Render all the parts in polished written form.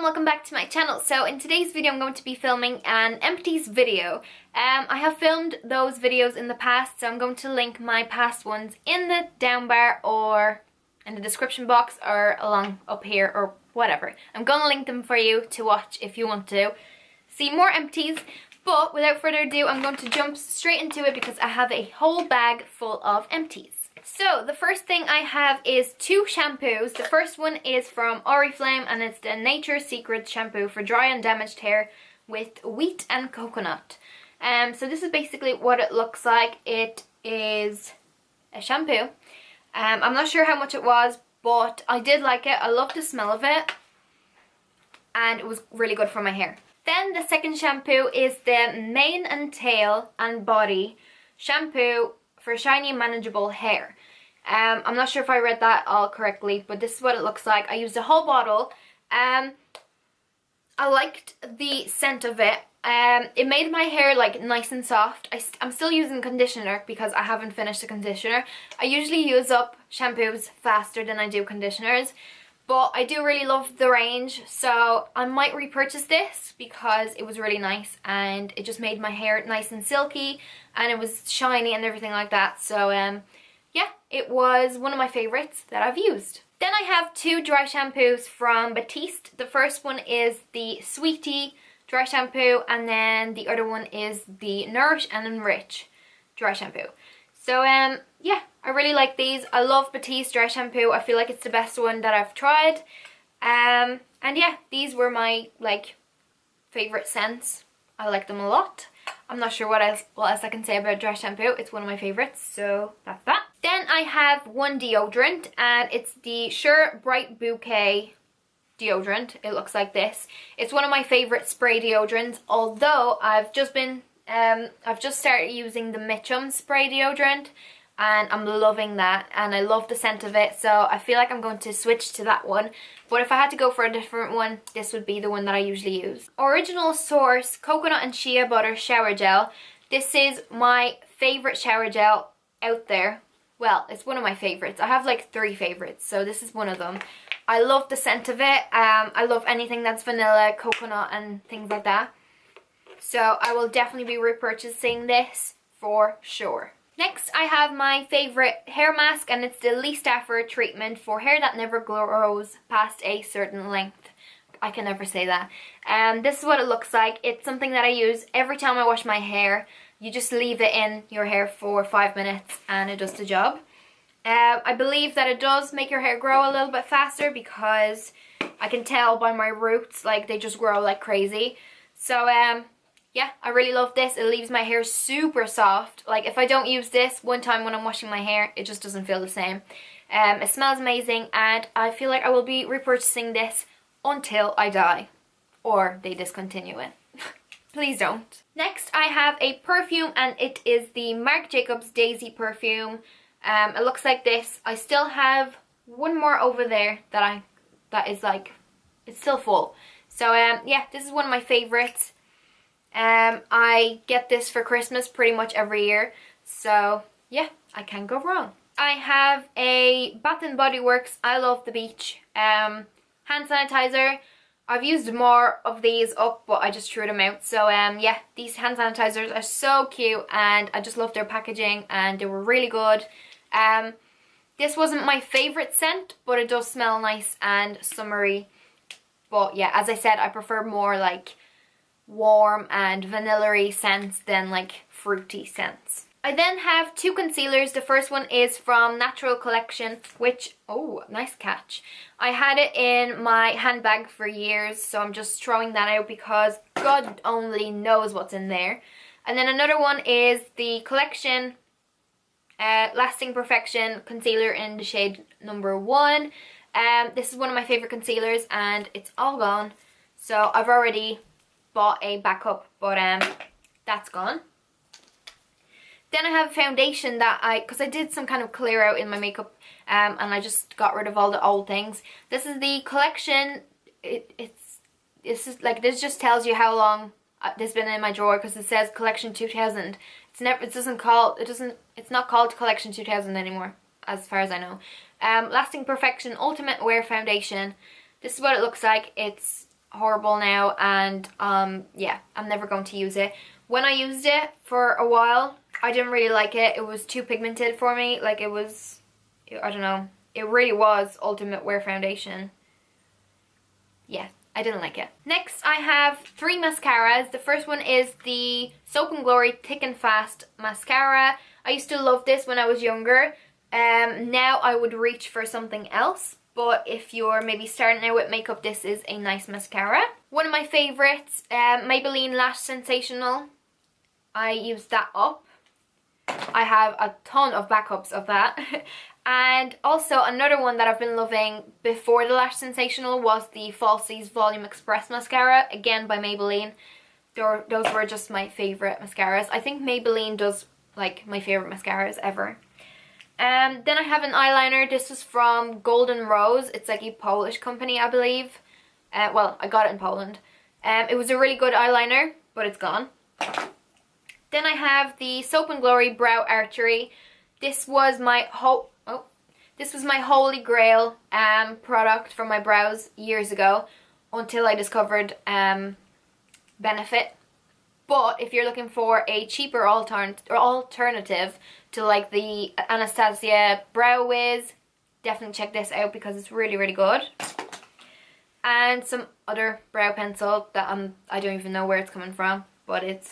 and welcome back to my channel. So in today's video I'm going to be filming an empties video. I have filmed those videos in the past, so I'm going to link my past ones in the down bar or in the description box or along up here or whatever. I'm going to link them for you to watch if you want to see more empties. But without further ado, I'm going to jump straight into it because I have a whole bag full of empties. So the first thing I have is two shampoos. The first one is from Oriflame and it's the Nature Secrets shampoo for dry and damaged hair with wheat and coconut. So this is basically what it looks like. It is a shampoo. I'm not sure how much it was, but I did like it. I love the smell of it and it was really good for my hair. Then the second shampoo is the Mane and Tail and Body shampoo for shiny manageable hair. I'm not sure if I read that all correctly, but this is what it looks like. I used a whole bottle. I liked the scent of it. It made my hair like nice and soft. I'm still using conditioner because I haven't finished the conditioner. I usually use up shampoos faster than I do conditioners, but I do really love the range, so I might repurchase this because it was really nice and it just made my hair nice and silky and it was shiny and everything like that. So yeah, it was one of my favorites that I've used. Then I have two dry shampoos from Batiste. The first one is the Sweetie dry shampoo and then the other one is the Nourish and Enrich dry shampoo. So yeah, I really like these. I love Batiste dry shampoo. I feel like it's the best one that I've tried. And yeah, these were my like favorite scents. I like them a lot. I'm not sure what else I can say about dry shampoo. It's one of my favorites, so that's that. Then I have one deodorant and it's the Sure Bright Bouquet deodorant. It looks like this. It's one of my favorite spray deodorants, although I've just started using the Mitchum spray deodorant and I'm loving that and I love the scent of it, so I feel like I'm going to switch to that one. But if I had to go for a different one, this would be the one that I usually use. Original Source Coconut and Shea Butter Shower Gel. This is my favorite shower gel out there. Well, it's one of my favorites. I have like 3 favorites, so this is one of them. I love the scent of it. I love anything that's vanilla, coconut and things like that. So I will definitely be repurchasing this for sure. Next I have my favourite hair mask and it's the Least Effort treatment for hair that never grows past a certain length. I can never say that. This is what it looks like. It's something that I use every time I wash my hair. You just leave it in your hair for 5 minutes and it does the job. I believe that it does make your hair grow a little bit faster because I can tell by my roots, like they just grow like crazy. So yeah, I really love this. It leaves my hair super soft. Like if I don't use this one time when I'm washing my hair, it just doesn't feel the same. It smells amazing and I feel like I will be repurchasing this until I die or they discontinue it. Please don't. Next I have a perfume and it is the Marc Jacobs Daisy perfume. It looks like this. I still have one more over there that is like, it's still full. So yeah, this is one of my favorites. I get this for Christmas pretty much every year, so yeah, I can't go wrong. I have a Bath & Body Works I Love the Beach hand sanitizer. I've used more of these up, but I just threw them out. So yeah, these hand sanitizers are so cute and I just love their packaging and they were really good. This wasn't my favorite scent, but it does smell nice and summery. But yeah, as I said, I prefer more like warm and vanilla-y scents than like fruity scents. I then have 2 concealers. The first one is from Natural Collection, which, oh, nice catch. I had it in my handbag for years, so I'm just throwing that out because God only knows what's in there. And then another one is the Collection Lasting Perfection concealer in the shade number 1. This is one of my favorite concealers and it's all gone, so I've already bought a backup, but that's gone. Then I have a foundation that because I did some kind of clear out in my makeup and I just got rid of all the old things. This is the Collection. It's just like, this just tells you how long this has been in my drawer because it says Collection 2000. It's not called Collection 2000 anymore, as far as I know. Lasting Perfection Ultimate Wear Foundation. This is what it looks like. It's horrible now, and yeah, I'm never going to use it. When I used it for a while, I didn't really like it. It was too pigmented for me. Like, it was, I don't know, it really was ultimate wear foundation. Yeah, I didn't like it. Next, I have 3 mascaras. The first one is the Soap & Glory Thick and Fast mascara. I used to love this when I was younger. Now I would reach for something else, but if you're maybe starting out with makeup, this is a nice mascara. One of my favourites, Maybelline Lash Sensational. I use that up. I have a ton of backups of that. And also another one that I've been loving before the Lash Sensational was the Falsies Volume Express mascara, again by Maybelline. Those were just my favourite mascaras. I think Maybelline does like my favourite mascaras ever. Then I have an eyeliner. This is from Golden Rose. It's like a Polish company, I believe. Well, I got it in Poland. It was a really good eyeliner, but it's gone. Then I have the Soap & Glory Brow Archery. This was my holy grail product for my brows years ago, until I discovered Benefit. But if you're looking for a cheaper alternative to like the Anastasia Brow Wiz, definitely check this out because it's really, really good. And some other brow pencil that I don't even know where it's coming from, but it's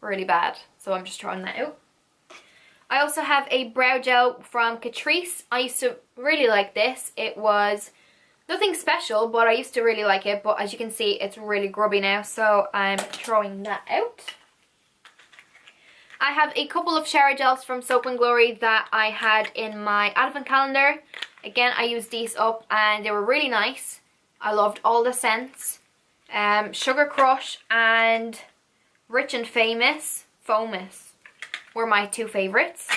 really bad, so I'm just trying that out. I also have a brow gel from Catrice. I used to really like this. It was nothing special, but I used to really like it. But as you can see, it's really grubby now, so I'm throwing that out. I have a couple of shower gels from Soap & Glory that I had in my advent calendar. Again, I used these up and they were really nice. I loved all the scents. Sugar Crush and Rich and Famous were my 2 favourites.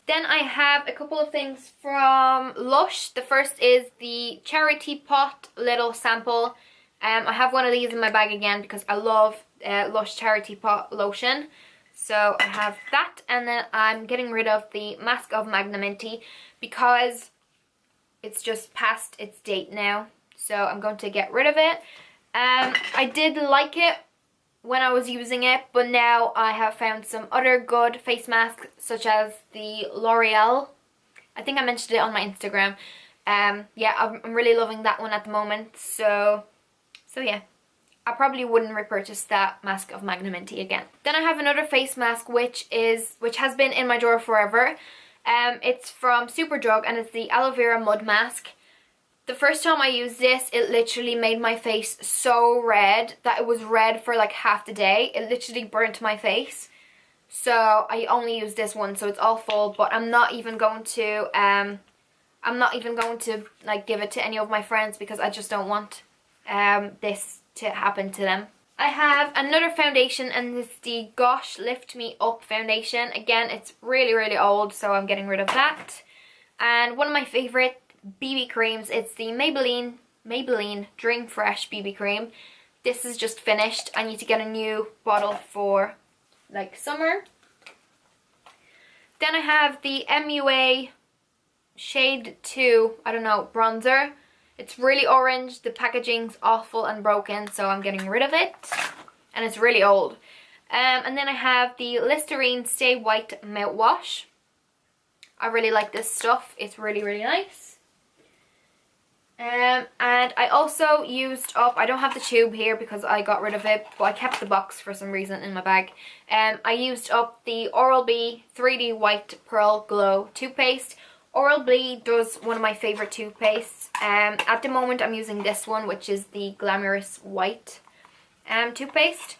Then I have a couple of things from Lush. The first is the Cherry Teapot little sample. I have one of these in my bag again because I love Lush Cherry Teapot lotion. So I have that, and then I'm getting rid of the Mask of Magnanimity because it's just past its date now. So I'm going to get rid of it. I did like it when I was using it, but now I have found some other good face masks, such as the L'Oreal. I think I mentioned it on my Instagram. Yeah, I'm really loving that one at the moment. So yeah, I probably wouldn't repurchase that Mask of Magnanimity again. Then I have another face mask which has been in my drawer forever. It's from Superdrug and it's the Aloe Vera Mud Mask. The first time I used this, it literally made my face so red that it was red for like half the day. It literally burnt my face. So I only used this one, so it's all full. But I'm not even going to like give it to any of my friends because I just don't want this to happen to them. I have another foundation, and it's the Gosh Lift Me Up foundation. Again, it's really, really old, so I'm getting rid of that. And one of my favourite BB creams, it's the Maybelline Dream Fresh BB cream. This is just finished. I need to get a new bottle for like summer. Then I have the MUA Shade 2, I don't know, bronzer. It's really orange. The packaging's awful and broken, so I'm getting rid of it. And it's really old. And then I have the Listerine Stay White mouthwash. I really like this stuff. It's really, really nice. And I also used up, I don't have the tube here because I got rid of it, but I kept the box for some reason in my bag. I used up the Oral-B 3D White Pearl Glow toothpaste. Oral-B does one of my favourite toothpastes. At the moment I'm using this one, which is the Glamorous White toothpaste.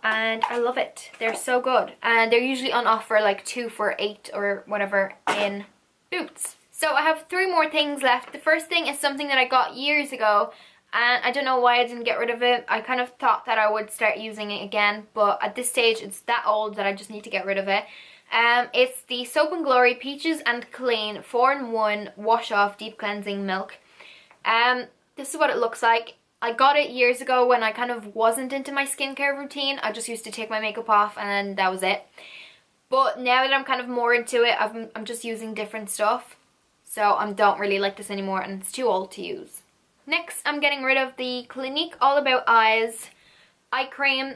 And I love it. They're so good. And they're usually on offer like 2 for $8 or whatever in Boots. So I have 3 more things left. The first thing is something that I got years ago, and I don't know why I didn't get rid of it. I kind of thought that I would start using it again, but at this stage it's that old that I just need to get rid of it. It's the Soap & Glory Peaches and Clean 4-in-1 Wash Off Deep Cleansing Milk. This is what it looks like. I got it years ago when I kind of wasn't into my skincare routine. I just used to take my makeup off and that was it. But now that I'm kind of more into it, I'm just using different stuff. So I don't really like this anymore and it's too old to use. Next, I'm getting rid of the Clinique All About Eyes eye cream.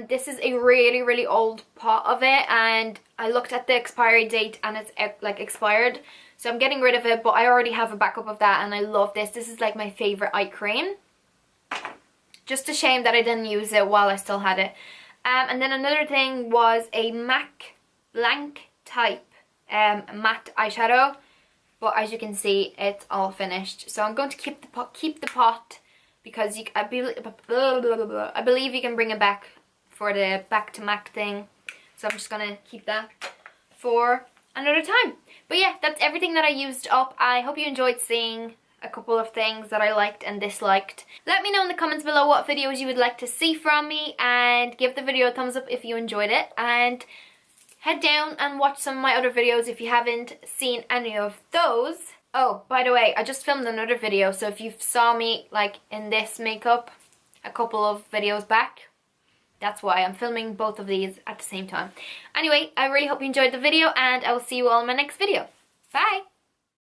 This is a really, really old pot of it, and I looked at the expiry date and it's like expired. So I'm getting rid of it, but I already have a backup of that and I love this. This is like my favorite eye cream. Just a shame that I didn't use it while I still had it. And then another thing was a MAC Blank Type matte eyeshadow. But as you can see, it's all finished. So I'm going to keep the pot because I believe you can bring it back for the back to MAC thing. So I'm just going to keep that for another time. But yeah, that's everything that I used up. I hope you enjoyed seeing a couple of things that I liked and disliked. Let me know in the comments below what videos you would like to see from me, and give the video a thumbs up if you enjoyed it, and head down and watch some of my other videos if you haven't seen any of those. Oh, by the way, I just filmed another video, so if you saw me like in this makeup a couple of videos back, that's why I'm filming both of these at the same time. Anyway, I really hope you enjoyed the video, and I will see you all in my next video. Bye!